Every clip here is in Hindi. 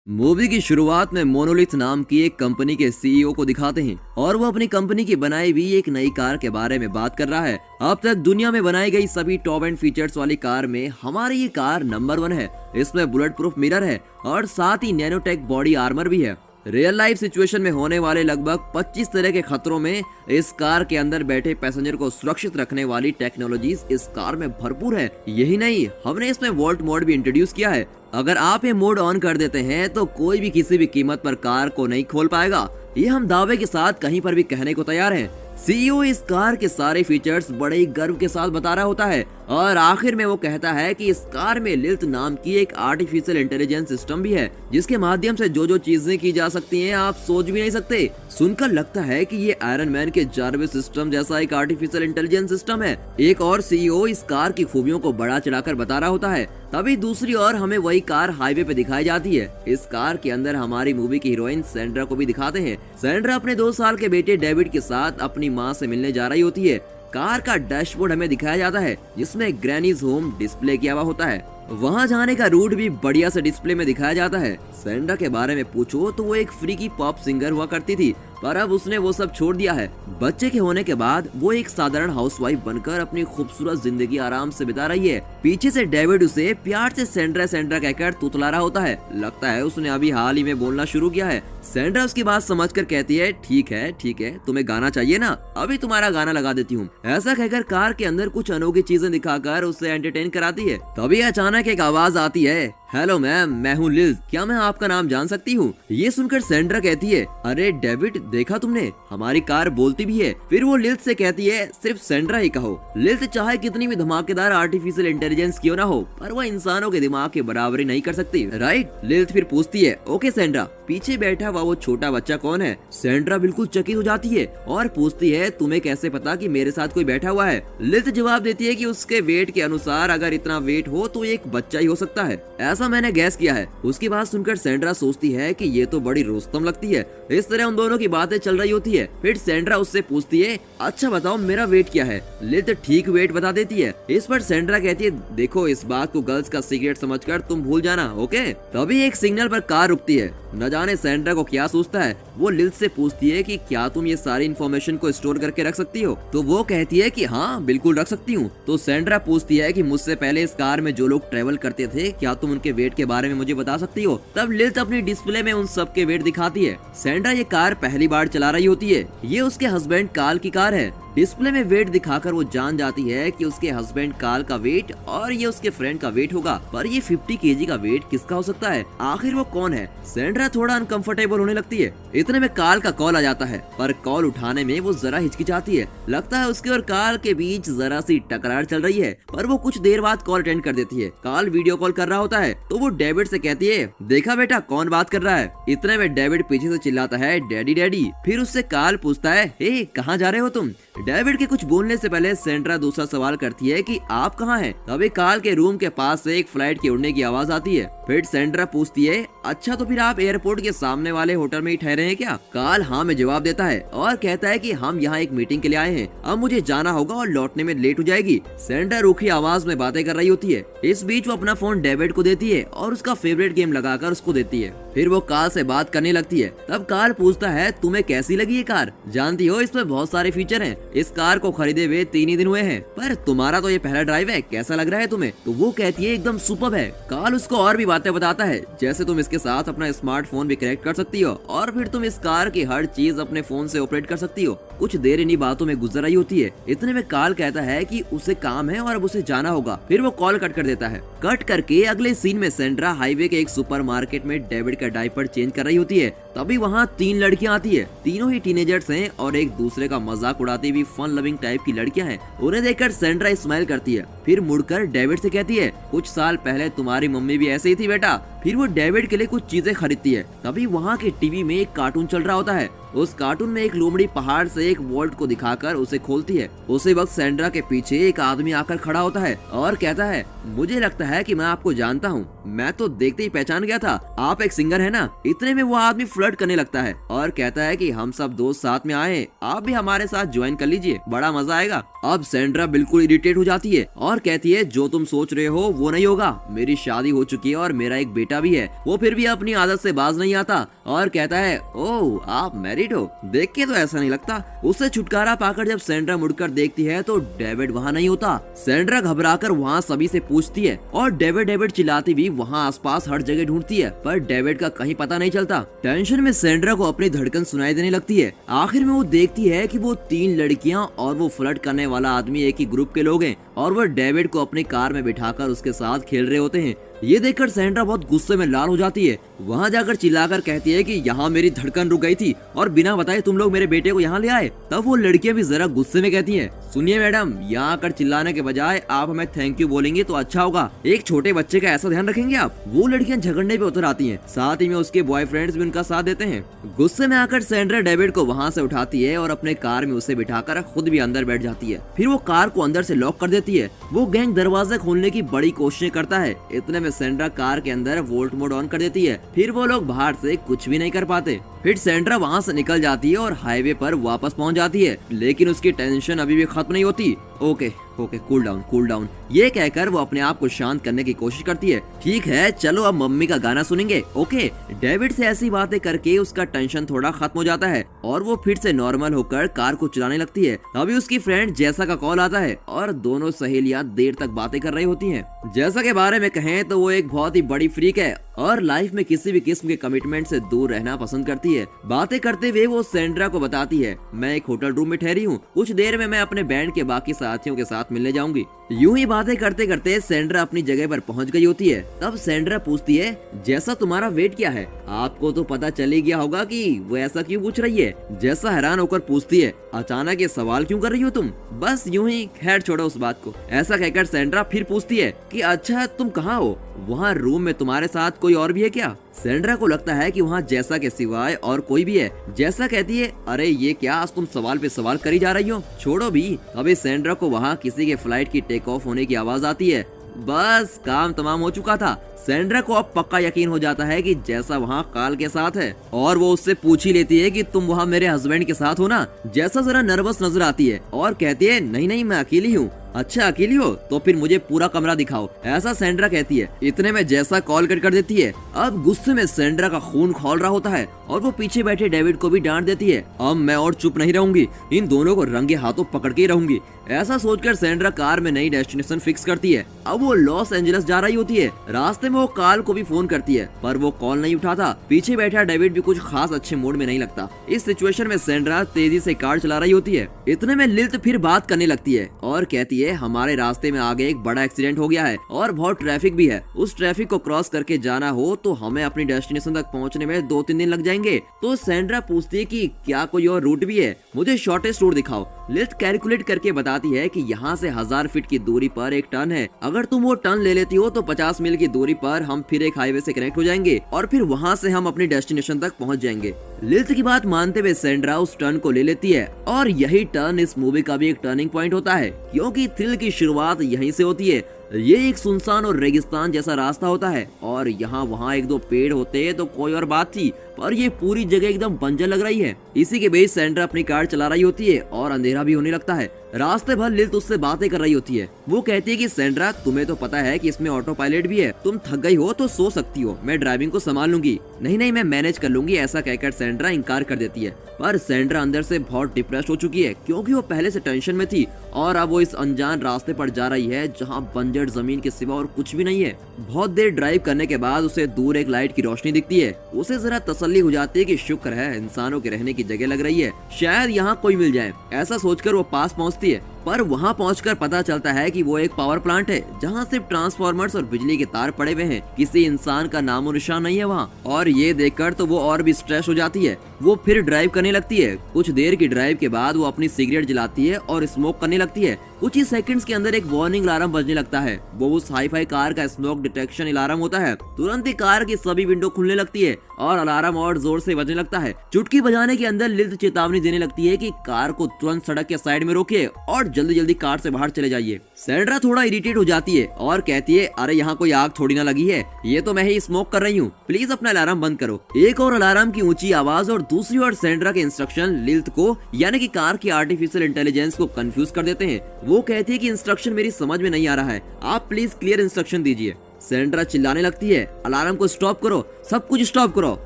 मूवी की शुरुआत में मोनोलिथ नाम की एक कंपनी के सीईओ को दिखाते हैं और वो अपनी कंपनी की बनाई हुई एक नई कार के बारे में बात कर रहा है। अब तक दुनिया में बनाई गई सभी टॉप एंड फीचर्स वाली कार में हमारी ये कार नंबर 1 है। इसमें बुलेट प्रूफ मिरर है और साथ ही नैनोटेक बॉडी आर्मर भी है। रियल लाइफ सिचुएशन में होने वाले लगभग 25 तरह के खतरों में इस कार के अंदर बैठे पैसेंजर को सुरक्षित रखने वाली टेक्नोलॉजीज इस कार में भरपूर है। यही नहीं, हमने इसमें वोल्ट मोड भी इंट्रोड्यूस किया है। अगर आप ये मोड ऑन कर देते हैं तो कोई भी किसी भी कीमत पर कार को नहीं खोल पाएगा। ये हम दावे के साथ कहीं पर भी कहने को तैयार हैं। सीईओ इस कार के सारे फीचर्स बड़े ही गर्व के साथ बता रहा होता है और आखिर में वो कहता है कि इस कार में लिल्थ नाम की एक आर्टिफिशियल इंटेलिजेंस सिस्टम भी है, जिसके माध्यम से जो चीजें की जा सकती हैं आप सोच भी नहीं सकते। सुनकर लगता है कि ये आयरन मैन के जार्विस सिस्टम जैसा एक आर्टिफिशियल इंटेलिजेंस सिस्टम है। एक और सीईओ इस कार की खूबियों को बढ़ा चढ़ाकर बता रहा होता है। तभी दूसरी ओर हमें वही कार हाईवे पे दिखाई जाती है। इस कार के अंदर हमारी मूवी की हीरोइन सैंड्रा को भी दिखाते हैं। सैंड्रा अपने 2 साल के बेटे डेविड के साथ अपनी माँ से मिलने जा रही होती है। कार का डैशबोर्ड हमें दिखाया जाता है जिसमें ग्रैनीज होम डिस्प्ले किया हुआ होता है। वहाँ जाने का रूट भी बढ़िया से डिस्प्ले में दिखाया जाता है। सैंड्रा के बारे में पूछो तो वो एक फ्रीकी पॉप सिंगर हुआ करती थी, पर अब उसने वो सब छोड़ दिया है। बच्चे के होने के बाद वो एक साधारण हाउसवाइफ बनकर अपनी खूबसूरत जिंदगी आराम से बिता रही है। पीछे से डेविड उसे प्यार से सैंड्रा सैंड्रा कहकर तुतला रहा होता है। लगता है उसने अभी हाल ही में बोलना शुरू किया है। सैंड्रा उसकी बात समझकर कहती है, ठीक है, तुम्हें गाना चाहिए ना, अभी तुम्हारा गाना लगा देती हूँ। ऐसा कहकर कार के अंदर कुछ अनोखी चीजें दिखाकर उसे एंटरटेन कराती है। तभी अचानक एक आवाज आती है, हेलो मैम, मैं हूँ लिज, क्या मैं आपका नाम जान सकती हूँ? ये सुनकर सैंड्रा कहती है, अरे डेविड, देखा तुमने, हमारी कार बोलती भी है। फिर वो लिज से कहती है, सिर्फ सैंड्रा ही कहो। लिज चाहे कितनी भी धमाकेदार आर्टिफिशियल इंटेलिजेंस क्यों ना हो, पर वह इंसानों के दिमाग की बराबरी नहीं कर सकती, राइट? लिज फिर पूछती है, ओके सैंड्रा, पीछे बैठा हुआ वो छोटा बच्चा कौन है? सैंड्रा बिल्कुल चकित हो जाती है और पूछती है, तुम्हें कैसे पता कि मेरे साथ कोई बैठा हुआ है? लिज जवाब देती है कि उसके वेट के अनुसार अगर इतना वेट हो तो एक बच्चा ही हो सकता है, ऐसा मैंने गैस किया है। उसकी बात सुनकर सैंड्रा सोचती है कि ये तो बड़ी रोस्तम लगती है। इस तरह उन दोनों की बातें चल रही होती है। फिर सैंड्रा उससे पूछती है, अच्छा बताओ मेरा वेट क्या है? लिज ठीक वेट बता देती है। इस पर सैंड्रा कहती है, देखो इस बात को गर्ल्स का सीक्रेट समझकर तुम भूल जाना, ओके? तभी एक सिग्नल पर कार रुकती है। न जाने सैंड्रा को क्या सोचता है। वो लिज से पूछती है कि क्या तुम ये सारी इन्फॉर्मेशन को स्टोर करके रख सकती हो? तो वो कहती है कि हाँ बिल्कुल रख सकती हूँ। तो सैंड्रा पूछती है कि मुझसे पहले इस कार में जो लोग ट्रेवल करते थे, क्या तुम उनके वेट के बारे में मुझे बता सकती हो? तब लिज अपनी डिस्प्ले में उन सब के वेट दिखाती है। सैंड्रा ये कार पहली बार चला रही होती है। ये उसके हस्बैंड काल की कार है। डिस्प्ले में वेट दिखाकर वो जान जाती है कि उसके हस्बैंड काल का वेट और ये उसके फ्रेंड का वेट होगा, पर ये 50 केजी का वेट किसका हो सकता है? आखिर वो कौन है? सैंड्रा थोड़ा अनकंफर्टेबल होने लगती है। इतने में काल का कॉल आ जाता है, पर कॉल उठाने में वो जरा हिचकिचाती है। लगता है उसके और काल के बीच जरा सी टकरार चल रही है, पर वो कुछ देर बाद कॉल अटेंड कर देती है। काल वीडियो कॉल कर रहा होता है तो वो डेविड से कहती है, देखा बेटा कौन बात कर रहा है? इतने में डेविड पीछे से चिल्लाता है, डैडी डैडी। फिर उससे काल पूछता है, हे कहाँ जा रहे हो तुम? डेविड के कुछ बोलने से पहले सैंड्रा दूसरा सवाल करती है कि आप कहाँ हैं? तभी काल के रूम के पास से एक फ्लाइट के उड़ने की आवाज आती है। फिर सैंड्रा पूछती है, अच्छा तो फिर आप एयरपोर्ट के सामने वाले होटल में ही ठहरे हैं क्या? काल हाँ में जवाब देता है और कहता है कि हम यहाँ एक मीटिंग के लिए आए हैं, अब मुझे जाना होगा और लौटने में लेट हो जाएगी। सैंड्रा रूखी आवाज में बातें कर रही होती है। इस बीच वो अपना फोन डेविड को देती है और उसका फेवरेट गेम लगाकर उसको देती है। फिर वो काल से बात करने लगती है। तब काल पूछता है, तुम्हें कैसी लगी ये कार? जानती हो इसमें बहुत सारे फीचर हैं। इस कार को खरीदे हुए 3 ही दिन हुए हैं, पर तुम्हारा तो ये पहला ड्राइव है, कैसा लग रहा है तुम्हें? तो वो कहती है, एकदम सुपर्ब है। काल उसको और भी बातें बताता है, जैसे तुम इसके साथ अपना स्मार्टफोन भी कनेक्ट कर सकती हो और फिर तुम इस कार की हर चीज अपने फोन से ऑपरेट कर सकती हो। कुछ देर इन्हीं बातों में गुजर रही होती है। इतने में काल कहता है कि उसे काम है और अब उसे जाना होगा। फिर वो कॉल कट कर देता है। कट करके अगले सीन में सैंड्रा हाईवे के एक सुपरमार्केट में डेविड का डायपर चेंज कर रही होती है। तभी वहाँ 3 लड़कियाँ आती है। तीनों ही टीनेजर्स हैं और एक दूसरे का मजाक उड़ाती हुई फन लविंग टाइप की लड़कियाँ हैं। उन्हें देखकर सैंड्रा स्माइल करती है। फिर मुड़कर डेविड से कहती है, कुछ साल पहले तुम्हारी मम्मी भी ऐसे ही थी बेटा। फिर वो डेविड के लिए कुछ चीजें खरीदती है। तभी वहाँ के टीवी में एक कार्टून चल रहा होता है उस कार्टून में एक लोमड़ी पहाड़ से एक वोल्ट को दिखाकर उसे खोलती है। उसी वक्त सैंड्रा के पीछे एक आदमी आकर खड़ा होता है और कहता है, मुझे लगता है कि मैं आपको जानता हूँ, मैं तो देखते ही पहचान गया था, आप एक सिंगर है ना। इतने में वो आदमी फ्लर्ट करने लगता है और कहता है कि हम सब दोस्त साथ में आए, आप भी हमारे साथ ज्वाइन कर लीजिए, बड़ा मजा आएगा। अब सैंड्रा बिल्कुल इरिटेट हो जाती है और कहती है, जो तुम सोच रहे हो वो नहीं होगा, मेरी शादी हो चुकी है और मेरा एक बेटा भी है। वो फिर भी अपनी आदत से बाज नहीं आता और कहता है, ओह आप मैरिड हो, देख के तो ऐसा नहीं लगता। उससे छुटकारा पाकर जब सैंड्रा मुड़कर देखती है तो डेविड वहाँ नहीं होता। सैंड्रा घबराकर वहाँ सभी से पूछती है और डेविड चिल्लाती भी वहाँ आसपास हर जगह ढूंढती है, पर डेविड का कहीं पता नहीं चलता। टेंशन में सैंड्रा को अपनी धड़कन सुनाई देने लगती है। आखिर में वो देखती है कि वो 3 लड़कियां और वो फ्लर्ट करने वाला आदमी एक ही ग्रुप के लोग हैं और वो डेविड को अपनी कार में बिठाकर उसके साथ खेल रहे होते हैं। ये देखकर सैंड्रा बहुत गुस्से में लाल हो जाती है। वहाँ जाकर चिल्लाकर कहती है कि यहाँ मेरी धड़कन रुक गई थी और बिना बताए तुम लोग मेरे बेटे को यहाँ ले आए। तब वो लड़कियां भी जरा गुस्से में कहती हैं, सुनिए मैडम, यहाँ आकर चिल्लाने के बजाय आप हमें थैंक यू बोलेंगे तो अच्छा होगा, एक छोटे बच्चे का ऐसा ध्यान रखेंगे आप। वो लड़कियां झगड़ने पे उतर आती हैं, साथ ही में उसके बॉयफ्रेंड्स भी उनका साथ देते हैं। गुस्से में आकर सैंड्रा डेविड को वहाँ से उठाती है और अपने कार में उसे बिठाकर खुद भी अंदर बैठ जाती है। फिर वो कार को अंदर से लॉक कर देती है। वो गैंग दरवाजा खोलने की बड़ी कोशिशें करता है। इतने में सैंड्रा कार के अंदर वोल्ट मोड ऑन कर देती है। फिर वो लोग बाहर से कुछ भी नहीं कर पाते। फिर सैंड्रा वहाँ से निकल जाती है और हाईवे पर वापस पहुँच जाती है, लेकिन उसकी टेंशन अभी भी खत्म नहीं होती। ओके कूल डाउन ये कहकर वो अपने आप को शांत करने की कोशिश करती है। ठीक है चलो अब मम्मी का गाना सुनेंगे। ओके डेविड से ऐसी बातें करके उसका टेंशन थोड़ा खत्म हो जाता है और वो फिर से नॉर्मल होकर कार को चलाने लगती है। अभी उसकी फ्रेंड जैसा का कॉल आता है और दोनों सहेलियां देर तक बातें कर रही होती हैं। जैसा के बारे में कहें तो वो एक बहुत ही बड़ी फ्रीक है और लाइफ में किसी भी किस्म के कमिटमेंट से दूर रहना पसंद करती है। बातें करते हुए वो सैंड्रा को बताती है, मैं एक होटल रूम में ठहरी हूँ, कुछ देर में मैं अपने बैंड के बाकी साथियों के साथ मिलने जाऊंगी। यूं ही बातें करते करते सैंड्रा अपनी जगह पर पहुंच गई होती है। तब सैंड्रा पूछती है, जैसा तुम्हारा वेट क्या है? आपको तो पता चल ही गया होगा कि वो ऐसा क्यों पूछ रही है। जैसा हैरान होकर पूछती है, अचानक ये सवाल क्यों कर रही हो तुम? बस यूं ही, खैर छोड़ो उस बात को। ऐसा कहकर सैंड्रा फिर पूछती है कि अच्छा तुम कहाँ हो? वहाँ रूम में तुम्हारे साथ कोई और भी है क्या? सैंड्रा को लगता है कि वहाँ जैसा के सिवाय और कोई भी है। जैसा कहती है, अरे ये क्या, आज तुम सवाल पे सवाल करी जा रही हो, छोड़ो भी। अभी सैंड्रा को वहाँ किसी के फ्लाइट की टेक ऑफ होने की आवाज आती है। बस काम तमाम हो चुका था। सैंड्रा को अब पक्का यकीन हो जाता है कि जैसा वहाँ काल के साथ है और वो उससे पूछ ही लेती है कि तुम वहाँ मेरे हस्बैंड के साथ हो ना। जैसा जरा नर्वस नजर आती है और कहती है, नहीं मैं अकेली हूँ। अच्छा अकेली हो तो फिर मुझे पूरा कमरा दिखाओ, ऐसा सैंड्रा कहती है। इतने में जैसा कॉल कट कर देती है। अब गुस्से में सैंड्रा का खून खौल रहा होता है और वो पीछे बैठे डेविड को भी डांट देती है। अब मैं और चुप नहीं रहूंगी, इन दोनों को रंगे हाथों पकड़ के रहूंगी। ऐसा सोचकर सैंड्रा कार में नई डेस्टिनेशन फिक्स करती है। अब वो लॉस एंजलिस जा रही होती है। रास्ते में वो काल को भी फोन करती है पर वो कॉल नहीं उठाता। पीछे बैठा डेविड भी कुछ खास अच्छे मूड में नहीं लगता। इस सिचुएशन में सैंड्रा तेजी से कार चला रही होती है। इतने में लिल्थ फिर बात करने लगती है और कहती है, हमारे रास्ते में आगे एक बड़ा एक्सीडेंट हो गया है और बहुत ट्रैफिक भी है। उस ट्रैफिक को क्रॉस करके जाना हो तो हमें अपनी डेस्टिनेशन तक पहुंचने में 2-3 दिन लग जाएंगे। तो सैंड्रा पूछती है कि क्या कोई और रूट भी है, मुझे शॉर्टेस्ट रूट दिखाओ। लिल्थ कैलकुलेट करके बताती है कि यहाँ से 1000 फीट की दूरी पर एक टर्न है। अगर तुम वो टर्न ले लेती हो तो 50 मील की दूरी पर हम फिर एक हाईवे से कनेक्ट हो जाएंगे और फिर वहाँ से हम अपनी डेस्टिनेशन तक पहुँच जाएंगे। लिल्थ की बात मानते हुए सैंड्रा उस टर्न को ले लेती है और यही टर्न इस मूवी का भी एक टर्निंग पॉइंट होता है, क्योंकि थ्रिल की शुरुआत यहीं से होती है। ये एक सुनसान और रेगिस्तान जैसा रास्ता होता है और यहाँ वहाँ 1-2 पेड़ होते तो कोई और बात थी, पर ये पूरी जगह एकदम बंजर लग रही है। इसी के बीच सैंड्रा अपनी कार चला रही होती है और अंधेरा भी होने लगता है। रास्ते भर लिल्थ उससे बातें कर रही होती है। वो कहती है कि सैंड्रा, तुम्हें तो पता है कि इसमें ऑटो पायलट भी है, तुम थक गई हो तो सो सकती हो, मैं ड्राइविंग को संभाल लूंगी। नहीं मैं मैनेज कर लूंगी, ऐसा कहकर सैंड्रा इनकार कर देती है। पर सैंड्रा अंदर से बहुत डिप्रेस्ड हो चुकी है, क्योंकि वो पहले से टेंशन में थी और अब वो इस अनजान रास्ते पर जा रही है जहाँ बंजर जमीन के सिवा और कुछ भी नहीं है। बहुत देर ड्राइव करने के बाद उसे दूर एक लाइट की रोशनी दिखती है। उसे जरा तसल्ली हो जाती है कि शुक्र है इंसानों के रहने की जगह लग रही है, शायद यहाँ कोई मिल जाए। ऐसा सोचकर वो पास पहुँचती है, पर वहाँ पहुंचकर पता चलता है कि वो एक पावर प्लांट है जहाँ सिर्फ ट्रांसफॉर्मर्स और बिजली के तार पड़े हुए हैं, किसी इंसान का नामो निशान नहीं है वहाँ। और ये देखकर तो वो और भी स्ट्रेस हो जाती है। वो फिर ड्राइव करने लगती है। कुछ देर की ड्राइव के बाद वो अपनी सिगरेट जलाती है और स्मोक करने लगती है। कुछ ही सेकंड्स के अंदर एक वार्निंग अलार्म बजने लगता है। वो उस हाई-फाई कार का स्मोक डिटेक्शन अलार्म होता है। तुरंत ही कार की सभी विंडो खुलने लगती है और अलार्म और जोर से बजने लगता है। चुटकी बजाने के अंदर लिल्थ चेतावनी देने लगती है कि कार को तुरंत सड़क के साइड में रोकिए और जल्दी जल्दी कार से बाहर चले जाइए। सैंड्रा थोड़ा इरिटेट हो जाती है और कहती है, अरे यहाँ कोई आग थोड़ी ना लगी है, ये तो मैं ही स्मोक कर रही हूँ, प्लीज अपना अलार्म बंद करो। एक और अलार्म की ऊंची आवाज और दूसरी ओर सैंड्रा के इंस्ट्रक्शन लिल्थ को यानी कि कार की आर्टिफिशियल इंटेलिजेंस को कंफ्यूज कर देते हैं। वो कहती है कि इंस्ट्रक्शन मेरी समझ में नहीं आ रहा है, आप प्लीज क्लियर इंस्ट्रक्शन दीजिए। सैंड्रा चिल्लाने लगती है, अलार्म को स्टॉप करो, सब कुछ स्टॉप करो,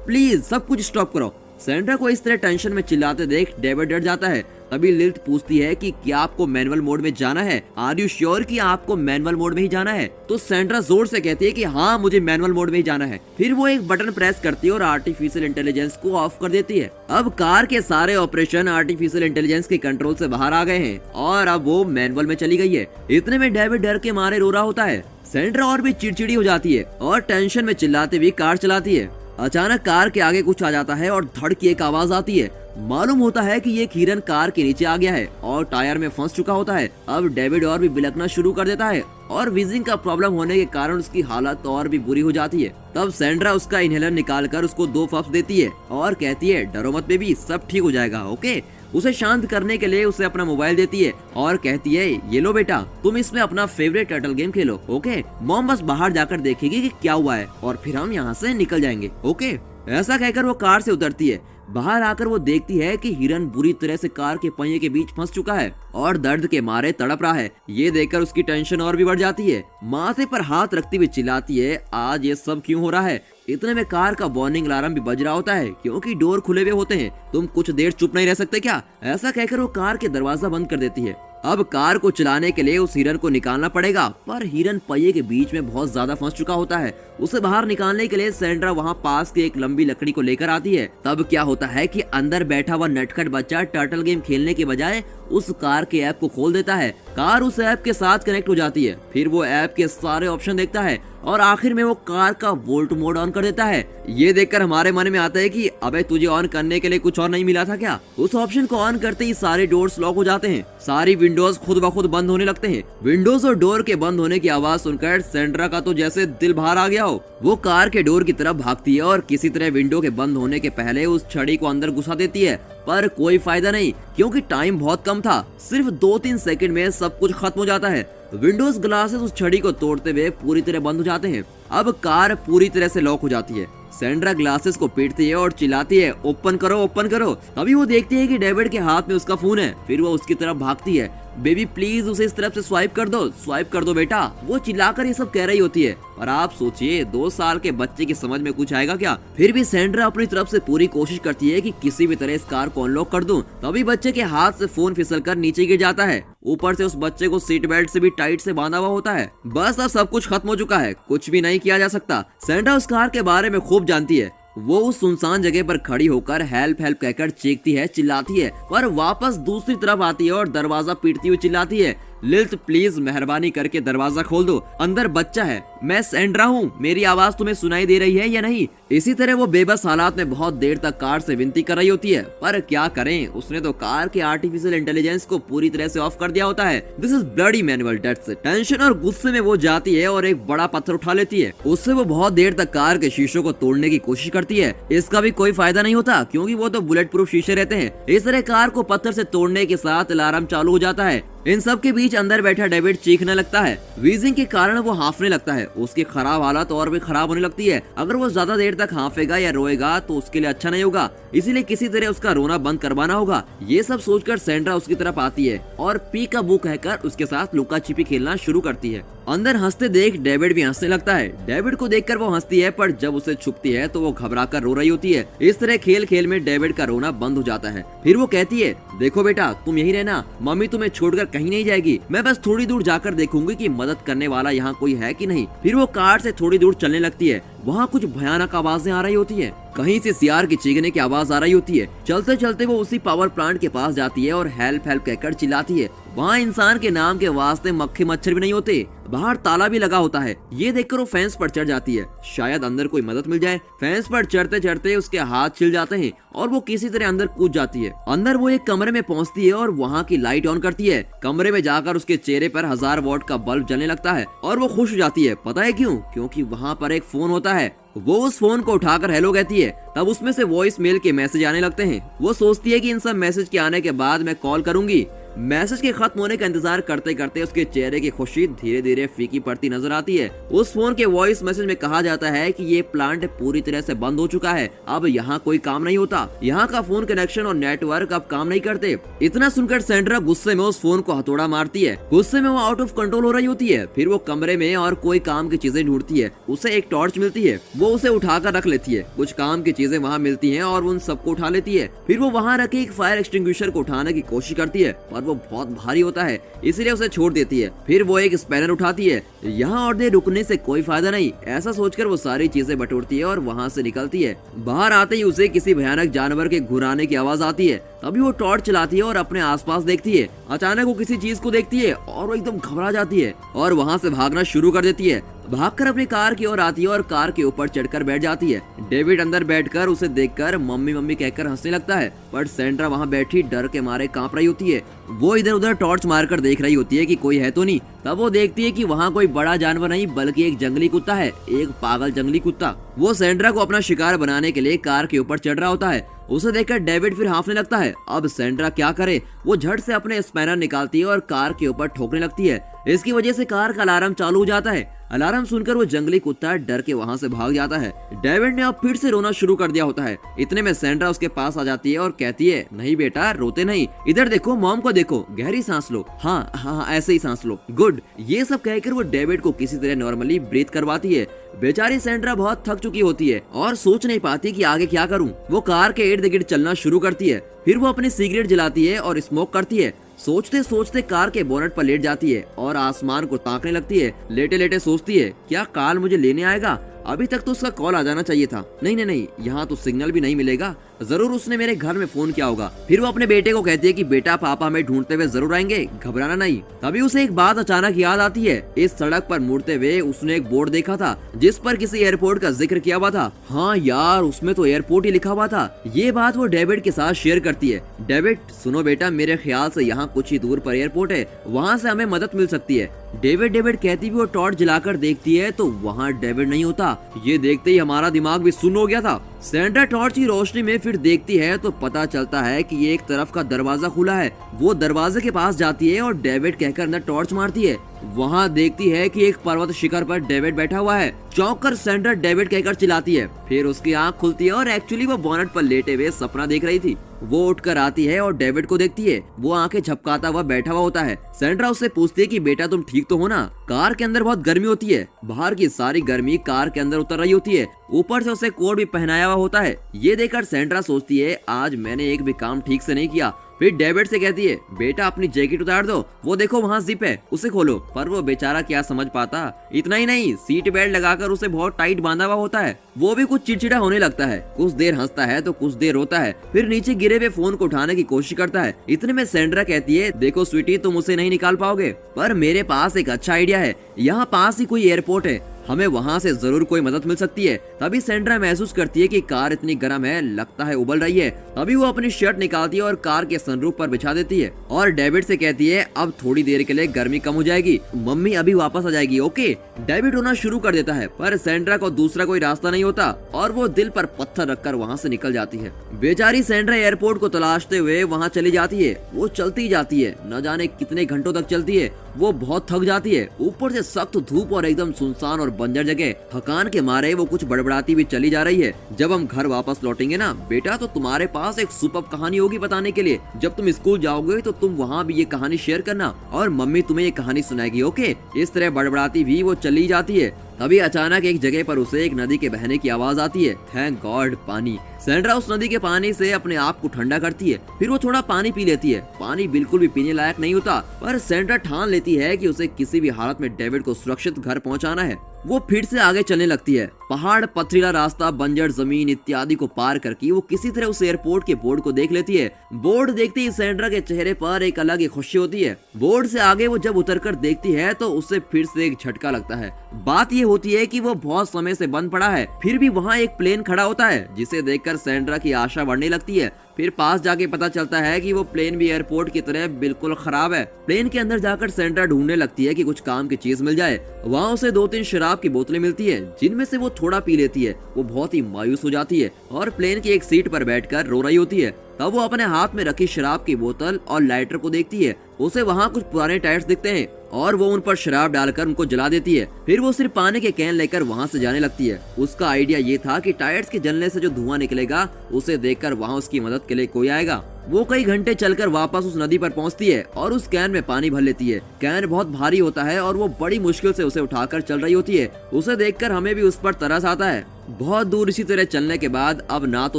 प्लीज सब कुछ स्टॉप करो। सैंड्रा को इस तरह टेंशन में चिल्लाते देख डेविड डर जाता है। तभी लिल्थ पूछती है कि क्या आपको मैनुअल मोड में जाना है? आर यू श्योर कि आपको मैनुअल मोड में ही जाना है? तो सैंड्रा जोर से कहती है कि हाँ, मुझे मैनुअल मोड में ही जाना है। फिर वो एक बटन प्रेस करती है और आर्टिफिशियल इंटेलिजेंस को ऑफ कर देती है। अब कार के सारे ऑपरेशन आर्टिफिशियल इंटेलिजेंस के कंट्रोल से बाहर आ गए हैं और अब वो मैनुअल में चली गई है। इतने में डेविड डर के मारे रो रहा होता है। सैंड्रा और भी चिड़चिड़ी हो जाती है और टेंशन में चिल्लाते हुए कार चलाती है। अचानक कार के आगे कुछ आ जाता है और धड़ की एक आवाज आती है। मालूम होता है कि ये हिरन कार के नीचे आ गया है और टायर में फंस चुका होता है। अब डेविड और भी बिलखना शुरू कर देता है और वीजिंग का प्रॉब्लम होने के कारण उसकी हालत और भी बुरी हो जाती है। तब सैंड्रा उसका इनहेलर निकालकर उसको 2 पफ्स देती है और कहती है, डरो मत बेबी, सब ठीक हो जाएगा, ओके। उसे शांत करने के लिए उसे अपना मोबाइल देती है और कहती है, ये लो बेटा, तुम इसमें अपना फेवरेट टर्टल गेम खेलो, ओके। मॉम बस बाहर जाकर देखेगी कि क्या हुआ है और फिर हम यहाँ से निकल जाएंगे, ओके। ऐसा कहकर वो कार से उतरती है। बाहर आकर वो देखती है कि हिरन बुरी तरह से कार के पहिए के बीच फंस चुका है और दर्द के मारे तड़प रहा है। ये देखकर उसकी टेंशन और भी बढ़ जाती है। माथे पर हाथ रखती हुई चिल्लाती है, आज ये सब क्यों हो रहा है? इतने में कार का वार्निंग अलार्म भी बज रहा होता है क्योंकि डोर खुले हुए होते हैं। तुम कुछ देर चुप नहीं रह सकते क्या? ऐसा कहकर वो कार के दरवाजा बंद कर देती है। अब कार को चलाने के लिए उस हिरन को निकालना पड़ेगा, पर हिरन पहिए के बीच में बहुत ज्यादा फंस चुका होता है। उसे बाहर निकालने के लिए सैंड्रा वहां पास की एक लंबी लकड़ी को लेकर आती है। तब क्या होता है कि अंदर बैठा हुआ नटखट बच्चा टर्टल गेम खेलने के बजाय उस कार के ऐप को खोल देता है। कार उस ऐप के साथ कनेक्ट हो जाती है। फिर वो ऐप के सारे ऑप्शन देखता है और आखिर में वो कार का वोल्ट मोड ऑन कर देता है। ये देखकर हमारे मन में आता है कि अबे तुझे ऑन करने के लिए कुछ और नहीं मिला था क्या? उस ऑप्शन को ऑन करते ही सारे डोर्स लॉक हो जाते हैं। सारी विंडोज खुद ब खुद बंद होने लगते हैं। विंडोज और डोर के बंद होने की आवाज सुनकर सैंड्रा का तो जैसे दिल बाहर आ गया हो। वो कार के डोर की तरफ भागती है और किसी तरह विंडो के बंद होने के पहले उस छड़ी को अंदर घुसा देती है, पर कोई फायदा नहीं क्योंकि टाइम बहुत कम था। सिर्फ 2-3 सेकंड में सब कुछ खत्म हो जाता है। विंडोज ग्लासेस उस छड़ी को तोड़ते हुए पूरी तरह बंद हो जाते हैं। अब कार पूरी तरह से लॉक हो जाती है। सैंड्रा ग्लासेस को पीटती है और चिल्लाती है, ओपन करो, ओपन करो। तभी वो देखती है कि डेविड के हाथ में उसका फोन है। फिर वो उसकी तरफ भागती है। बेबी प्लीज उसे इस तरफ से स्वाइप कर दो बेटा, वो चिल्लाकर ये सब कह रही होती है। पर आप सोचिए 2 साल के बच्चे की समझ में कुछ आएगा क्या? फिर भी सैंड्रा अपनी तरफ से पूरी कोशिश करती है कि किसी भी तरह इस कार को अनलॉक कर दूं। तभी बच्चे के हाथ से फोन फिसलकर नीचे गिर जाता है। ऊपर से उस बच्चे को सीट बेल्ट से भी टाइट से बांधा हुआ होता है। बस अब सब कुछ खत्म हो चुका है, कुछ भी नहीं किया जा सकता। सैंड्रा उस कार के बारे में खूब जानती है। वो उस सुनसान जगह पर खड़ी होकर हेल्प हेल्प कहकर चीखती है, चिल्लाती है, पर वापस दूसरी तरफ आती है और दरवाजा पीटती हुई चिल्लाती है, लिल्थ प्लीज मेहरबानी करके दरवाजा खोल दो, अंदर बच्चा है, मैं सैंड्रा हूँ, मेरी आवाज तुम्हें सुनाई दे रही है या नहीं? इसी तरह वो बेबस हालात में बहुत देर तक कार से विनती कर रही होती है, पर क्या करें, उसने तो कार के आर्टिफिशियल इंटेलिजेंस को पूरी तरह से ऑफ कर दिया होता है। This is bloody manual dates. Tension और गुस्से में वो जाती है और एक बड़ा पत्थर उठा लेती है। उससे वो बहुत देर तक कार के शीशों को तोड़ने की कोशिश करती है। इसका भी कोई फायदा नहीं होता क्योंकि वो तो बुलेट प्रूफ शीशे रहते हैं। इस तरह कार को पत्थर से तोड़ने के साथ अलार्म चालू हो जाता है। इन सब के बीच अंदर बैठा डेविड चीखने लगता है। वीजिंग के कारण वो हांफने लगता है। उसकी खराब हालत और भी खराब होने लगती है। अगर वो ज्यादा देर तक हांफेगा या रोएगा तो उसके लिए अच्छा नहीं होगा, इसीलिए किसी तरह उसका रोना बंद करवाना होगा। ये सब सोचकर सैंड्रा उसकी तरफ आती है और पी का बू कहकर उसके साथ लुका छिपी खेलना शुरू करती है। अंदर हंसते देख डेविड भी हंसने लगता है। डेविड को देखकर वो हंसती है, पर जब उसे छुपती है तो वो घबराकर रो रही होती है। इस तरह खेल खेल में डेविड का रोना बंद हो जाता है। फिर वो कहती है, देखो बेटा, तुम यही रहना, मम्मी तुम्हें छोड़कर कहीं नहीं जाएगी। मैं बस थोड़ी दूर जाकर देखूंगी कि मदद करने वाला यहाँ कोई है कि नहीं। फिर वो कार से थोड़ी दूर चलने लगती है। वहाँ कुछ भयानक आवाजें आ रही होती है। कहीं से सियार की चीखने की आवाज आ रही होती है। चलते चलते वो उसी पावर प्लांट के पास जाती है और हेल्प हेल्प कहकर चिल्लाती है। वहाँ इंसान के नाम के वास्ते मक्खी मच्छर भी नहीं होते, बाहर ताला भी लगा होता है। ये देखकर वो फेंस पर चढ़ जाती है, शायद अंदर कोई मदद मिल जाए। फेंस पर चढ़ते चढ़ते उसके हाथ छिल जाते हैं और वो किसी तरह अंदर कूद जाती है। अंदर वो एक कमरे में पहुंचती है और वहाँ की लाइट ऑन करती है। कमरे में जाकर उसके चेहरे पर 1000 वॉट का बल्ब जलने लगता है और वो खुश हो जाती है। पता है क्यों? क्योंकि वहाँ पर एक फोन होता है। वो उस फोन को उठाकर हेलो कहती है, तब उसमें से वॉइस मेल के मैसेज आने लगते हैं। वो सोचती है कि इन सब मैसेज के आने के बाद मैं कॉल करूंगी। मैसेज के खत्म होने का इंतजार करते करते उसके चेहरे की खुशी धीरे धीरे फीकी पड़ती नजर आती है। उस फोन के वॉइस मैसेज में कहा जाता है कि ये प्लांट पूरी तरह से बंद हो चुका है, अब यहाँ कोई काम नहीं होता, यहाँ का फोन कनेक्शन और नेटवर्क अब काम नहीं करते। इतना सुनकर सैंड्रा गुस्से में उस फोन को हथौड़ा मारती है। गुस्से में वो आउट ऑफ कंट्रोल हो रही होती है। फिर वो कमरे में और कोई काम की चीजें ढूंढती है। उसे एक टॉर्च मिलती है, वो उसे उठाकर रख लेती है। कुछ काम की चीजें वहाँ मिलती है और उन सबको उठा लेती है। फिर वो वहाँ रखे एक फायर एक्सटिंग्विशर को उठाने की कोशिश करती है, पर वो बहुत भारी होता है, इसलिए उसे छोड़ देती है। फिर वो एक स्पैनर उठाती है। यहाँ और देर रुकने से कोई फायदा नहीं, ऐसा सोचकर वो सारी चीजें बटोरती है और वहाँ से निकलती है। बाहर आते ही उसे किसी भयानक जानवर के घुराने की आवाज आती है। तभी वो टॉर्च चलाती है और अपने आसपास देखती है। अचानक वो किसी चीज को देखती है और वो एकदम घबरा जाती है और वहाँ से भागना शुरू कर देती है। भागकर अपनी कार की ओर आती है और कार के ऊपर चढ़कर बैठ जाती है। डेविड अंदर बैठकर उसे देखकर मम्मी मम्मी कहकर हंसने लगता है, पर सैंड्रा वहाँ बैठी डर के मारे कांप रही होती है। वो इधर उधर टॉर्च मारकर देख रही होती है कि कोई है तो नहीं। तब वो देखती है कि वहाँ कोई बड़ा जानवर नहीं बल्कि एक जंगली कुत्ता है, एक पागल जंगली कुत्ता। वो सैंड्रा को अपना शिकार बनाने के लिए कार के ऊपर चढ़ रहा होता है। उसे देखकर डेविड फिर हांफने लगता है। अब सैंड्रा क्या करे? वो झट से अपने स्पैनर निकालती है और कार के ऊपर ठोकने लगती है। इसकी वजह से कार का अलार्म चालू हो जाता है। अलार्म सुनकर वो जंगली कुत्ता डर के वहाँ से भाग जाता है। डेविड ने अब फिर से रोना शुरू कर दिया होता है। इतने में सैंड्रा उसके पास आ जाती है और कहती है, नहीं बेटा रोते नहीं, इधर देखो, मॉम को देखो, गहरी सांस लो। हाँ हाँ ऐसे ही सांस लो, गुड। ये सब कहकर वो डेविड को किसी तरह नॉर्मली ब्रीथ करवाती है। बेचारी सैंड्रा बहुत थक चुकी होती है और सोच नहीं पाती कि आगे क्या करूं। वो कार के इर्द गिर्द चलना शुरू करती है। फिर वो अपनी सिगरेट जलाती है और स्मोक करती है। सोचते सोचते कार के बोनट पर लेट जाती है और आसमान को ताकने लगती है। लेटे लेटे सोचती है, क्या काल मुझे लेने आएगा? अभी तक तो उसका कॉल आ जाना चाहिए था। नहीं नहीं नहीं, यहाँ तो सिग्नल भी नहीं मिलेगा, जरूर उसने मेरे घर में फोन किया होगा। फिर वो अपने बेटे को कहती है कि बेटा पापा हमें ढूंढते हुए जरूर आएंगे, घबराना नहीं। तभी उसे एक बात अचानक याद आती है। इस सड़क पर मुड़ते हुए उसने एक बोर्ड देखा था जिस पर किसी एयरपोर्ट का जिक्र किया हुआ था। हाँ यार, उसमें तो एयरपोर्ट ही लिखा हुआ था। ये बात वो डेविड के साथ शेयर करती है। डेविड सुनो बेटा, मेरे ख्याल से यहाँ कुछ ही दूर पर एयरपोर्ट है, वहाँ से हमें मदद मिल सकती है। डेविड कहती हुई वो टॉर्च जलाकर देखती है तो वहाँ डेविड नहीं होता। ये देखते ही हमारा दिमाग भी सुन्न हो गया था। सैंड्रा टॉर्च की रोशनी में फिर देखती है तो पता चलता है कि ये एक तरफ का दरवाजा खुला है। वो दरवाजे के पास जाती है और डेविड कहकर अंदर टॉर्च मारती है। वहाँ देखती है कि एक पर्वत शिखर पर डेविड बैठा हुआ है। चौंक कर सैंड्रा डेविड कहकर चिल्लाती है। फिर उसकी आंख खुलती है और एक्चुअली वो बोनट पर लेटे हुए सपना देख रही थी। वो उठकर आती है और डेविड को देखती है। वो आंखें झपकाता हुआ बैठा हुआ होता है। सैंड्रा उससे पूछती है कि बेटा तुम ठीक तो हो ना? कार के अंदर बहुत गर्मी होती है, बाहर की सारी गर्मी कार के अंदर उतर रही होती है, ऊपर से उसे कोट भी पहनाया हुआ होता है। ये देखकर सैंड्रा सोचती है आज मैंने एक भी काम ठीक से नहीं किया। फिर डेविड से कहती है, बेटा अपनी जैकेट उतार दो, वो देखो वहाँ जिप है, उसे खोलो। पर वो बेचारा क्या समझ पाता। इतना ही नहीं, सीट बेल्ट लगाकर उसे बहुत टाइट बांधा हुआ होता है। वो भी कुछ चिड़चिड़ा होने लगता है, कुछ देर हंसता है तो कुछ देर रोता है। फिर नीचे गिरे हुए फोन को उठाने की कोशिश करता है। इतने में सैंड्रा कहती है, देखो स्वीटी, तुम उसे नहीं निकाल पाओगे, पर मेरे पास एक अच्छा आइडिया है। यहाँ पास ही कोई एयरपोर्ट है, हमें वहाँ से जरूर कोई मदद मिल सकती है। तभी सैंड्रा महसूस करती है कि कार इतनी गर्म है, लगता है उबल रही है। तभी वो अपनी शर्ट निकालती है और कार के सनरूफ पर बिछा देती है और डेविड से कहती है, अब थोड़ी देर के लिए गर्मी कम हो जाएगी, मम्मी अभी वापस आ जाएगी, ओके। डेविड रोना शुरू कर देता है, पर सैंड्रा को दूसरा कोई रास्ता नहीं होता और वो दिल पर पत्थर रखकर वहाँ से निकल जाती है। बेचारी सैंड्रा एयरपोर्ट को तलाशते हुए वहाँ चली जाती है। वो चलती जाती है, न जाने कितने घंटों तक चलती है। वो बहुत थक जाती है, ऊपर से सख्त धूप और एकदम सुनसान और बंजर जगह। थकान के मारे वो कुछ बड़बड़ाती भी चली जा रही है। जब हम घर वापस लौटेंगे ना बेटा, तो तुम्हारे पास एक सुपर्ब कहानी होगी बताने के लिए। जब तुम स्कूल जाओगे तो तुम वहाँ भी ये कहानी शेयर करना और मम्मी तुम्हें ये कहानी सुनाएगी, ओके। इस तरह बड़बड़ाती भी वो चली जाती है। तभी अचानक एक जगह पर उसे एक नदी के बहने की आवाज आती है। थैंक गॉड, पानी। सैंड्रा उस नदी के पानी से अपने आप को ठंडा करती है। फिर वो थोड़ा पानी पी लेती है। पानी बिल्कुल भी पीने लायक नहीं होता, पर सैंड्रा ठान लेती है कि उसे किसी भी हालत में डेविड को सुरक्षित घर पहुंचाना है। वो फिर से आगे चलने लगती है। पहाड़, पथरीला रास्ता, बंजर जमीन इत्यादि को पार करके वो किसी तरह उस एयरपोर्ट के बोर्ड को देख लेती है। बोर्ड देखते ही सैंड्रा के चेहरे पर एक अलग ही खुशी होती है। बोर्ड से आगे वो जब उतरकर देखती है तो उसे फिर से एक झटका लगता है। बात ये होती है कि वो बहुत समय से बंद पड़ा है, फिर भी वहाँ एक प्लेन खड़ा होता है, जिसे देखकर सैंड्रा की आशा बढ़ने लगती है। फिर पास जाके पता चलता है कि वो प्लेन भी एयरपोर्ट की तरह बिल्कुल खराब है। प्लेन के अंदर जाकर सैंड्रा ढूंढने लगती है कि कुछ काम की चीज मिल जाए। वहाँ उसे 2-3 शराब की बोतलें मिलती है, जिनमें से वो थोड़ा पी लेती है। वो बहुत ही मायूस हो जाती है और प्लेन की एक सीट पर बैठकर रो रही होती है। तब वो अपने हाथ में रखी शराब की बोतल और लाइटर को देखती है। उसे वहाँ कुछ पुराने टायर्स दिखते हैं और वो उन पर शराब डालकर उनको जला देती है। फिर वो सिर्फ पानी के कैन लेकर वहाँ से जाने लगती है। उसका आइडिया ये था कि टायर्स के जलने से जो धुआं निकलेगा उसे देखकर वहाँ उसकी मदद के लिए कोई आएगा। वो कई घंटे चलकर वापस उस नदी पर पहुंचती है और उस कैन में पानी भर लेती है। कैन बहुत भारी होता है और वो बड़ी मुश्किल से उसे उठाकर चल रही होती है। उसे देखकर हमें भी उस पर तरस आता है। बहुत दूर इसी तरह चलने के बाद अब ना तो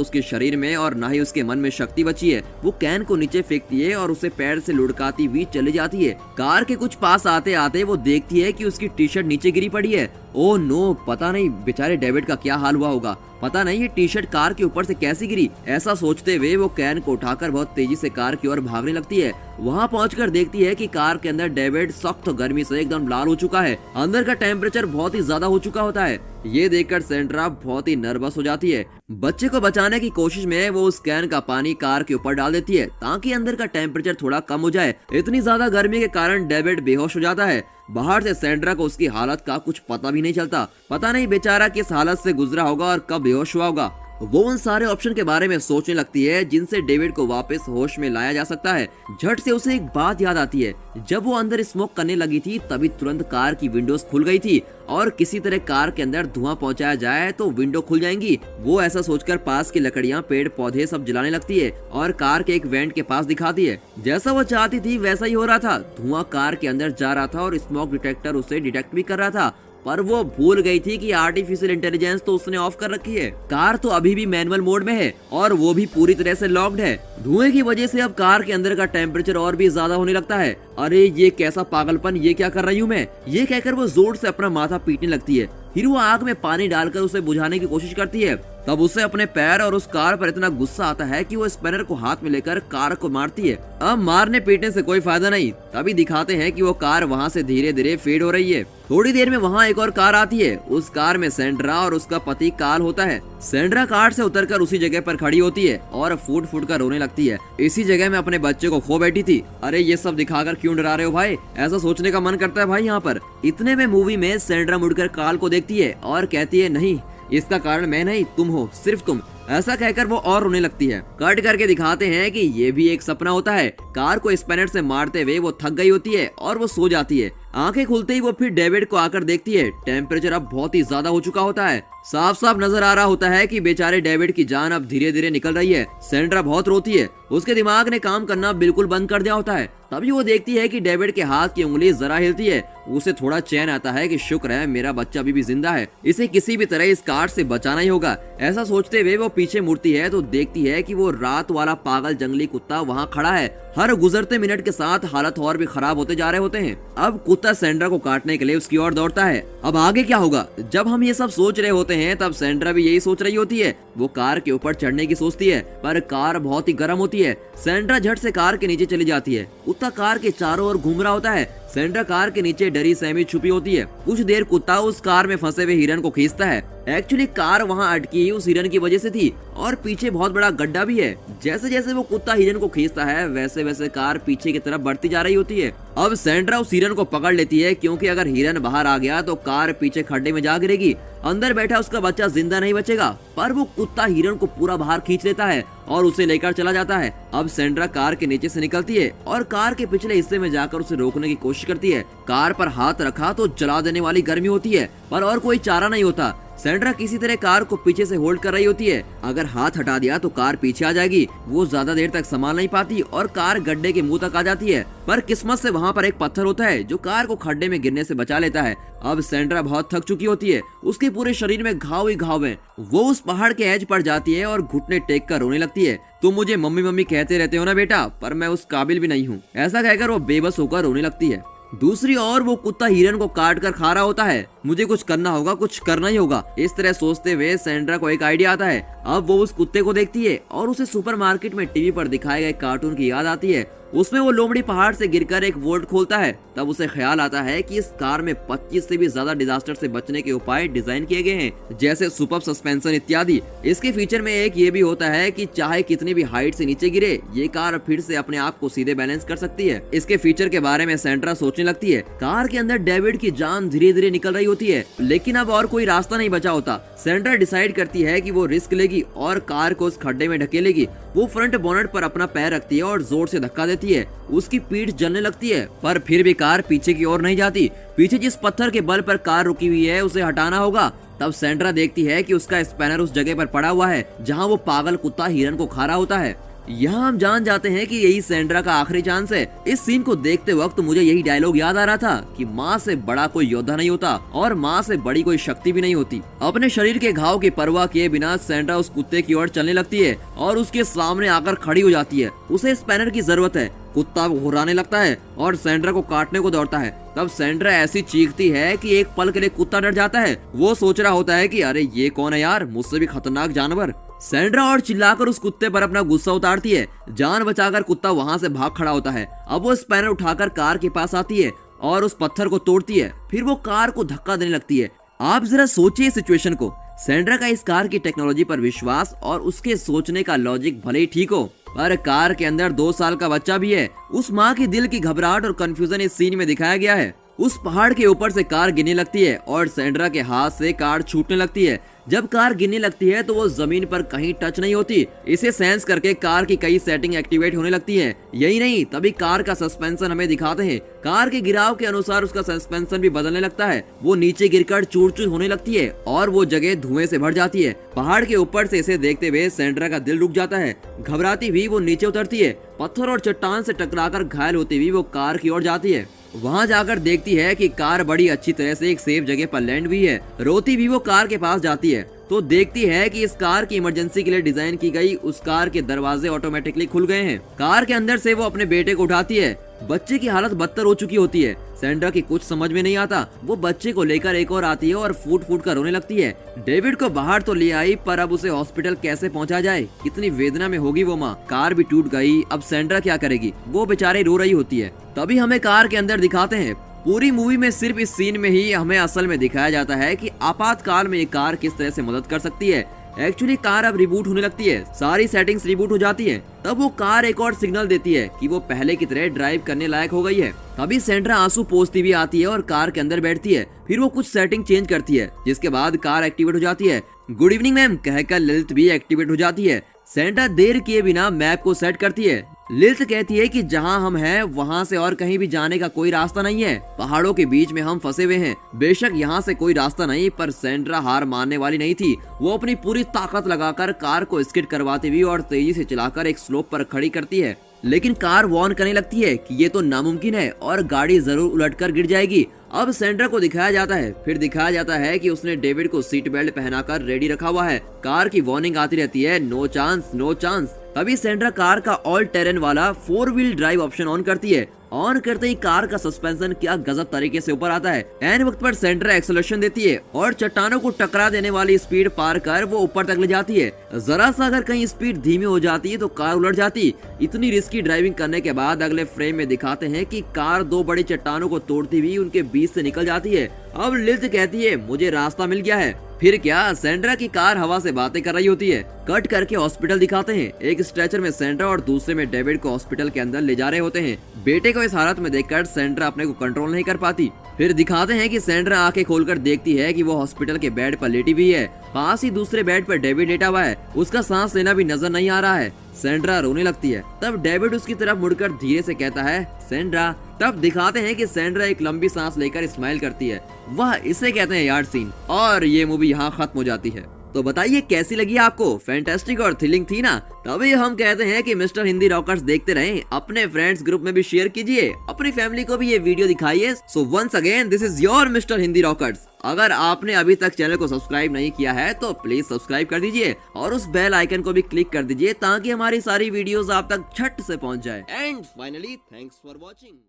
उसके शरीर में और ना ही उसके मन में शक्ति बची है। वो कैन को नीचे फेंकती है और उसे पैर से लुढ़काती हुई चली जाती है। कार के कुछ पास आते आते वो देखती है कि उसकी टी शर्ट नीचे गिरी पड़ी है। ओह नो, पता नहीं बेचारे डेविड का क्या हाल हुआ होगा। पता नहीं ये टी शर्ट कार के ऊपर से कैसे गिरी। ऐसा सोचते हुए वो कैन को उठाकर बहुत तेजी से कार की ओर भागने लगती है। वहाँ पहुंचकर देखती है कि कार के अंदर डेविड सख्त गर्मी से एकदम लाल हो चुका है। अंदर का टेम्परेचर बहुत ही ज्यादा हो चुका होता है। ये देखकर सैंड्रा बहुत ही नर्वस हो जाती है। बच्चे को बचाने की कोशिश में वो उस कैन का पानी कार के ऊपर डाल देती है ताकि अंदर का टेम्परेचर थोड़ा कम हो जाए। इतनी ज्यादा गर्मी के कारण डेविड बेहोश हो जाता है। बाहर से सैंड्रा को उसकी हालत का कुछ पता भी नहीं चलता। पता नहीं बेचारा किस हालत से गुजरा होगा और कब बेहोश हुआ होगा। वो उन सारे ऑप्शन के बारे में सोचने लगती है जिनसे डेविड को वापस होश में लाया जा सकता है। झट से उसे एक बात याद आती है। जब वो अंदर स्मोक करने लगी थी तभी तुरंत कार की विंडोज खुल गई थी और किसी तरह कार के अंदर धुआं पहुंचाया जाए तो विंडो खुल जाएंगी। वो ऐसा सोचकर पास की लकड़ियां, पेड़ पौधे सब जलाने लगती है और कार के एक वेंट के पास दिखाती है। जैसा वो चाहती थी वैसा ही हो रहा था। धुआं कार के अंदर जा रहा था और स्मोक डिटेक्टर उसे डिटेक्ट भी कर रहा था। पर वो भूल गई थी कि आर्टिफिशियल इंटेलिजेंस तो उसने ऑफ कर रखी है। कार तो अभी भी मैनुअल मोड में है और वो भी पूरी तरह से लॉक्ड है। धुएं की वजह से अब कार के अंदर का टेम्परेचर और भी ज्यादा होने लगता है। अरे ये कैसा पागलपन, ये क्या कर रही हूँ मैं, ये कहकर वो जोर से अपना माथा पीटने लगती है। फिर वो आग में पानी डालकर उसे बुझाने की कोशिश करती है। तब उसे अपने पैर और उस कार पर इतना गुस्सा आता है कि वो स्पैनर को हाथ में लेकर कार को मारती है। अब मारने पीटने से कोई फायदा नहीं। तभी दिखाते हैं कि वो कार वहाँ से धीरे धीरे फेड हो रही है। थोड़ी देर में वहाँ एक और कार आती है। उस कार में सैंड्रा और उसका पति कार्ल होता है। सैंड्रा कार से उतरकर उसी जगह पर खड़ी होती है और फूट फूट कर रोने लगती है। इसी जगह में अपने बच्चे को खो बैठी थी। अरे ये सब दिखाकर क्यों डरा रहे हो भाई, ऐसा सोचने का मन करता है भाई यहाँ पर। इतने में मूवी में सैंड्रा मुड़कर कार्ल को देखती है और कहती है, नहीं इसका कारण मैं नहीं तुम हो, सिर्फ तुम। ऐसा कहकर वो और रोने लगती है। कट करके दिखाते हैं कि ये भी एक सपना होता है। कार को स्पैनर से मारते हुए वो थक गई होती है और वो सो जाती है। आंखें खुलते ही वो फिर डेविड को आकर देखती है। टेम्परेचर अब बहुत ही ज्यादा हो चुका होता है। साफ साफ नजर आ रहा होता है कि बेचारे डेविड की जान अब धीरे धीरे निकल रही है। सैंड्रा बहुत रोती है। उसके दिमाग ने काम करना बिल्कुल बंद कर दिया होता है। तभी वो देखती है कि डेविड के हाथ की उंगली जरा हिलती है। उसे थोड़ा चैन आता है कि शुक्र है मेरा बच्चा अभी भी जिंदा है, इसे किसी भी तरह इस कार से बचाना ही होगा। ऐसा सोचते हुए वो पीछे मुड़ती है तो देखती है कि वो रात वाला पागल जंगली कुत्ता वहाँ खड़ा है। हर गुजरते मिनट के साथ हालत और भी खराब होते जा रहे होते हैं। अब कुत्ता सैंड्रा को काटने के लिए उसकी ओर दौड़ता है। अब आगे क्या होगा? जब हम ये सब सोच रहे होते हैं तब सैंड्रा भी यही सोच रही होती है। वो कार के ऊपर चढ़ने की सोचती है पर कार बहुत ही गर्म होती है। सैंड्रा झट से कार के नीचे चली जाती है। कुत्ता कार के चारों ओर घूम रहा होता है। सैंड्रा कार के नीचे डरी सहमी छुपी होती है। कुछ देर कुत्ता उस कार में फंसे हुए हिरन को खींचता है। एक्चुअली कार वहाँ अटकी उस हिरन की वजह से थी और पीछे बहुत बड़ा गड्ढा भी है। जैसे जैसे वो कुत्ता हिरन को खींचता है वैसे वैसे कार पीछे की तरफ बढ़ती जा रही होती है। अब सैंड्रा उस हिरन को पकड़ लेती है क्योंकि अगर हिरन बाहर आ गया तो कार पीछे खड्डे में जा गिरेगी। अंदर बैठा उसका बच्चा जिंदा नहीं बचेगा। पर वो कुत्ता हिरन को पूरा बाहर खींच लेता है और उसे लेकर चला जाता है। अब सैंड्रा कार के नीचे से निकलती है और कार के पिछले हिस्से में जाकर उसे रोकने की कोशिश करती है। कार पर हाथ रखा तो जला देने वाली गर्मी होती है पर और कोई चारा नहीं होता। सैंड्रा किसी तरह कार को पीछे से होल्ड कर रही होती है। अगर हाथ हटा दिया तो कार पीछे आ जाएगी। वो ज्यादा देर तक संभाल नहीं पाती और कार गड्ढे के मुंह तक आ जाती है। पर किस्मत से वहाँ पर एक पत्थर होता है जो कार को खड्डे में गिरने से बचा लेता है। अब सैंड्रा बहुत थक चुकी होती है। उसके पूरे शरीर में घाव ही घाव है। वो उस पहाड़ के एज पर जाती है और घुटने टेक कर रोने लगती है। तुम मुझे मम्मी मम्मी कहते रहते हो ना बेटा, पर मैं उस काबिल भी नहीं हूँ। ऐसा कहकर वो बेबस होकर रोने लगती है। दूसरी ओर वो कुत्ता हिरन को काट कर खा रहा होता है। मुझे कुछ करना होगा, कुछ करना ही होगा, इस तरह सोचते हुए सैंड्रा को एक आइडिया आता है। अब वो उस कुत्ते को देखती है और उसे सुपरमार्केट में टीवी पर दिखाए गए कार्टून की याद आती है। उसमें वो लोमड़ी पहाड़ से गिरकर एक वोल्ट खोलता है। तब उसे ख्याल आता है कि इस कार में 25 से भी ज्यादा डिजास्टर से बचने के उपाय डिजाइन किए गए हैं, जैसे सुपर सस्पेंशन इत्यादि। इसके फीचर में एक ये भी होता है कि चाहे कितनी भी हाइट से नीचे गिरे, ये कार फिर से अपने आप को सीधे बैलेंस कर सकती है। इसके फीचर के बारे में सैंड्रा सोचने लगती है। कार के अंदर डेविड की जान धीरे धीरे निकल रही होती है, लेकिन अब और कोई रास्ता नहीं बचा होता। सैंड्रा डिसाइड करती है कि वो रिस्क लेगी और कार को उस खड्डे में ढकेलेगी। वो फ्रंट बोनेट पर अपना पैर रखती है और जोर से धक्का देती है। उसकी पीठ जलने लगती है, पर फिर भी कार पीछे की ओर नहीं जाती। पीछे जिस पत्थर के बल पर कार रुकी हुई है उसे हटाना होगा। तब सैंड्रा देखती है कि उसका स्पैनर उस जगह पर पड़ा हुआ है जहां वो पागल कुत्ता हिरन को खा रहा होता है। यहाँ हम जान जाते हैं कि यही सैंड्रा का आखिरी चांस है। इस सीन को देखते वक्त मुझे यही डायलॉग याद आ रहा था कि माँ से बड़ा कोई योद्धा नहीं होता और माँ से बड़ी कोई शक्ति भी नहीं होती। अपने शरीर के घाव की परवाह किए बिना सैंड्रा उस कुत्ते की ओर चलने लगती है और उसके सामने आकर खड़ी हो जाती है। उसे स्पैनर की जरूरत है। कुत्ता घुराने लगता है और सैंड्रा को काटने को दौड़ता है। तब सैंड्रा ऐसी चीखती है कि एक पल के लिए कुत्ता डर जाता है। वो सोच रहा होता है कि अरे ये कौन है यार, मुझसे भी खतरनाक जानवर। सैंड्रा और चिल्लाकर उस कुत्ते पर अपना गुस्सा उतारती है। जान बचाकर कुत्ता वहां से भाग खड़ा होता है। अब वो स्पैनर उठाकर कार के पास आती है और उस पत्थर को तोड़ती है। फिर वो कार को धक्का देने लगती है। आप जरा सोचिए सिचुएशन को। सैंड्रा का इस कार की टेक्नोलॉजी पर विश्वास और उसके सोचने का लॉजिक भले ही ठीक हो, पर कार के अंदर 2 साल का बच्चा भी है। उस माँ के दिल की घबराहट और कंफ्यूजन इस सीन में दिखाया गया है। उस पहाड़ के ऊपर से कार गिरने लगती है और सैंड्रा के हाथ से कार छूटने लगती है। जब कार गिरने लगती है तो वो जमीन पर कहीं टच नहीं होती। इसे सेंस करके कार की कई सेटिंग एक्टिवेट होने लगती हैं। यही नहीं, तभी कार का सस्पेंशन हमें दिखाते हैं। कार के गिराव के अनुसार उसका सस्पेंशन भी बदलने लगता है। वो नीचे गिरकर चूर चूर होने लगती है और वो जगह धुएं से भर जाती है। पहाड़ के ऊपर से इसे देखते हुए सैंड्रा का दिल रुक जाता है। घबराती हुई वो नीचे उतरती है। पत्थर और चट्टान से टकराकर घायल होती हुई वो कार की ओर जाती है। वहां जाकर देखती है कि कार बड़ी अच्छी तरह से एक सेफ जगह पर लैंड हुई है। रोती भी वो कार के पास जाती है तो देखती है कि इस कार की इमरजेंसी के लिए डिजाइन की गई उस कार के दरवाजे ऑटोमेटिकली खुल गए हैं। कार के अंदर से वो अपने बेटे को उठाती है। बच्चे की हालत बदतर हो चुकी होती है। सैंड्रा की कुछ समझ में नहीं आता। वो बच्चे को लेकर एक और आती है और फूट फूट कर रोने लगती है। डेविड को बाहर तो ले आई, पर अब उसे हॉस्पिटल कैसे पहुंचा जाए? कितनी वेदना में होगी वो माँ। कार भी टूट गई, अब सैंड्रा क्या करेगी? वो बेचारी रो रही होती है। तभी हमें कार के अंदर दिखाते हैं। पूरी मूवी में सिर्फ इस सीन में ही हमें असल में दिखाया जाता है कि आपातकाल में ये कार किस तरह से मदद कर सकती है। एक्चुअली कार अब रिबूट होने लगती है, सारी सेटिंग्स रिबूट हो जाती हैं। तब वो कार एक और सिग्नल देती है कि वो पहले की तरह ड्राइव करने लायक हो गई है। तभी सैंड्रा आंसू पोंछती भी आती है और कार के अंदर बैठती है। फिर वो कुछ सेटिंग चेंज करती है, जिसके बाद कार एक्टिवेट हो जाती है। गुड इवनिंग मैम कहकर लिलित भी एक्टिवेट हो जाती है। सैंड्रा देर किए बिना मैप को सेट करती है। लिलित कहती है कि जहां हम हैं वहां से और कहीं भी जाने का कोई रास्ता नहीं है। पहाड़ों के बीच में हम फंसे हुए हैं। बेशक यहाँ से कोई रास्ता नहीं, पर सैंड्रा हार मानने वाली नहीं थी। वो अपनी पूरी ताकत लगाकर कार को स्किड करवाती हुई और तेजी से चलाकर एक स्लोप पर खड़ी करती है। लेकिन कार वार्न करने लगती है कि ये तो नामुमकिन है और गाड़ी जरूर उलटकर गिर जाएगी। अब सैंड्रा को दिखाया जाता है। फिर दिखाया जाता है कि उसने डेविड को सीट बेल्ट पहनाकर रेडी रखा हुआ है। कार की वार्निंग आती रहती है, नो चांस नो चांस। तभी सैंड्रा कार का ऑल टेरेन वाला 4 व्हील ड्राइव ऑप्शन ऑन करती है। ऑन करते ही कार का सस्पेंशन क्या गजब तरीके से ऊपर आता है। एन वक्त पर सैंड्रा एक्सेलरेशन देती है और चट्टानों को टकरा देने वाली स्पीड पार कर वो ऊपर तक ले जाती है। जरा सा अगर कहीं स्पीड धीमी हो जाती तो कार उलट जाती। इतनी रिस्की ड्राइविंग करने के बाद अगले फ्रेम में दिखाते हैं कि कार 2 बड़ी चट्टानों को तोड़ती हुई उनके बीच से निकल जाती है। अब लिलित कहती है, मुझे रास्ता मिल गया है। फिर क्या, सैंड्रा की कार हवा से बातें कर रही होती है। कट करके हॉस्पिटल दिखाते हैं। एक स्ट्रेचर में सैंड्रा और दूसरे में डेविड को हॉस्पिटल के अंदर ले जा रहे होते हैं। बेटे को इस हालत में देखकर सैंड्रा अपने को कंट्रोल नहीं कर पाती। फिर दिखाते हैं कि सैंड्रा आंखें खोलकर देखती है कि वो हॉस्पिटल के बेड पर लेटी हुई है। पास ही दूसरे बेड पर डेविड लेटा हुआ है। उसका सांस लेना भी नजर नहीं आ रहा है। सैंड्रा रोने लगती है। तब डेविड उसकी तरफ मुड़कर धीरे से कहता है, सैंड्रा। तब दिखाते हैं कि सैंड्रा एक लंबी सांस लेकर स्माइल करती है। वह इसे कहते हैं यार्ड सीन। और ये मूवी यहाँ खत्म हो जाती है। तो बताइए कैसी लगी आपको? फैंटास्टिक और थ्रिलिंग थी ना? तभी हम कहते हैं कि मिस्टर हिंदी रॉकर्स देखते रहें। अपने फ्रेंड्स ग्रुप में भी शेयर कीजिए, अपनी फैमिली को भी ये वीडियो दिखाइए। So once again this is your mister Hindi rockers. अगर आपने अभी तक चैनल को सब्सक्राइब नहीं किया है तो प्लीज सब्सक्राइब कर दीजिए और उस बेल आइकन को भी क्लिक कर दीजिए ताकि हमारी सारी वीडियोस आप तक झट से पहुंच जाए। And finally thanks for watching.